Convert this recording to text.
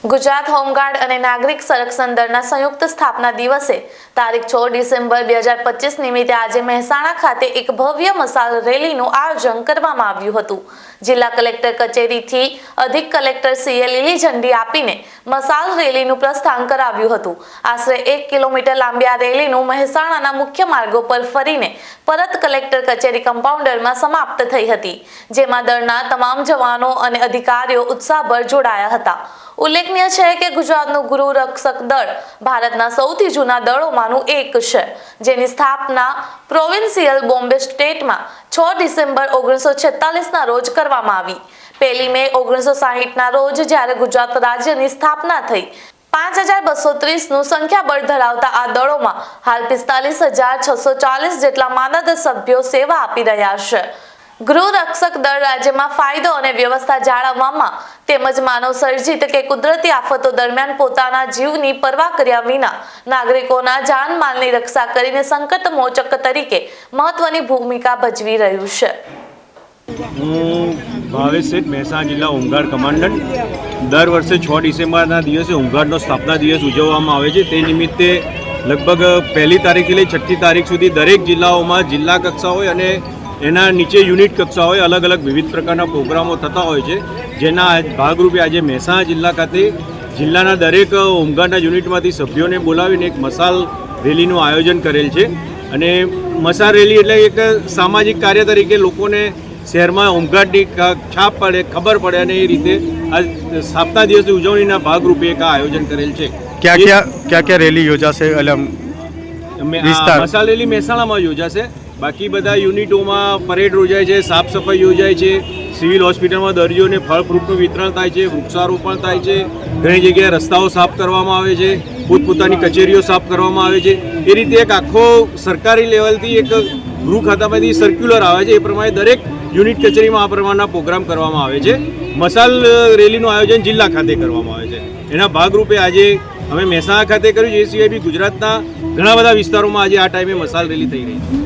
Gujarat home guard અને નાગરિક સંરક્ષણ દળના સંયુક્ત સ્થાપના દિવસે તારીખ 6 ડિસેમ્બર 2025 નિમિત્તે આજે મહેસાણા ખાતે એક ભવ્ય મશાલ રેલીનું આયોજન કરવામાં આવ્યું હતું। જિલ્લા કલેક્ટર કચેરીથી અધિક કલેક્ટર સીએ લીલી ઝંડી આપીને મશાલ રેલીનું પ્રસ્થાન કરાવ્યું હતું। આશરે 1 કિલોમીટર લાંબી આ રેલીનું મહેસાણાના મુખ્ય માર્ગો પર ફરીને પરત કલેક્ટર કચેરી કમ્પાઉન્ડરમાં સમાપ્ત થઈ હતી, જેમાં દળના તમામ જવાનો અને અધિકારીઓ ઉત્સાહભર જોડાયા હતા। ઉલ્લેખનીય છે કે ગુજરાતનું ગૃહ રક્ષક દળ ભારતના સૌથી જૂના દળોમાંનું એક છે, જેની સ્થાપના પ્રોવિન્શિયલ બોમ્બે સ્ટેટમાં 6 ડિસેમ્બર 1946ના રોજ કરવામાં આવી। 1 મે 1960ના રોજ જ્યારે ગુજરાત રાજ્યની સ્થાપના થઈ, 5230નું સંખ્યાબળ ધરાવતા આ દળોમાં હાલ 45640 જેટલા માનદ સભ્યો સેવા આપી રહ્યા છે। ગૃહ રક્ષક દળ રાજ્યમાં કાયદો અને વ્યવસ્થા જાળવવામાં તેમજ માનવ સર્જિત કે કુદરતી આફતો દરમિયાન પોતાના જીવની પરવા કર્યા વિના નાગરિકોના જાનમાલની રક્ષા કરીને સંકટ મોચક તરીકે મહત્વની ભૂમિકા ભજવી રહ્યું છે। હું ભાવેશ શેઠ, મહેસાણા જિલ્લા હોમગાર્ડ કમાન્ડન્ટ। દર વર્ષે 6 ડિસેમ્બરના દિવસે હોમગાર્ડનો સ્થાપના દિવસ ઉજવવામાં આવે છે। તે નિમિત્તે લગભગ 1લી તારીખથી લઈ 6મી તારીખ સુધી દરેક જિલ્લાઓમાં જિલ્લા કક્ષા હોય અને એના નીચે યુનિટ કક્ષા હોય, અલગ અલગ વિવિધ પ્રકારના પ્રોગ્રામો થતા હોય છે, જેના ભાગરૂપે આજે મહેસાણા જિલ્લા ખાતે જિલ્લાના દરેક હોમગાર્ડના યુનિટમાંથી સભ્યોને બોલાવીને એક મશાલ રેલીનું આયોજન કરેલ છે। અને મશાલ રેલી એટલે એક સામાજિક કાર્ય તરીકે લોકોને શહેરમાં હોમગાર્ડની છાપ પડે, ખબર પડે અને એ રીતે આ સ્થાપના દિવસની ઉજવણીના ભાગરૂપે એક આયોજન કરેલ છે। क्या રેલી યોજાશે? મશાલ રેલી મહેસાણામાં યોજાશે। બાકી બધા યુનિટોમાં પરેડ યોજાય છે, સાફ સફાઈ યોજાય છે, સિવિલ હોસ્પિટલમાં દર્દીઓને ફળ ફ્રૂટનું વિતરણ થાય છે, વૃક્ષારોપણ થાય છે, ઘણી જગ્યાએ રસ્તાઓ સાફ કરવામાં આવે છે, પોતપોતાની કચેરીઓ સાફ કરવામાં આવે છે। એ રીતે એક આખો સરકારી લેવલથી એક ગૃહ ખાતામાંથી સર્ક્યુલર આવે છે, એ પ્રમાણે દરેક યુનિટ કચેરીમાં આ પ્રમાણના પ્રોગ્રામ કરવામાં આવે છે। મશાલ રેલીનું આયોજન જિલ્લા ખાતે કરવામાં આવે છે। એના ભાગરૂપે આજે અમે મહેસાણા ખાતે કર્યું છે। એ સિવાય બી ગુજરાતના ઘણા બધા વિસ્તારોમાં આજે આ ટાઈમે મશાલ રેલી થઈ રહી છે।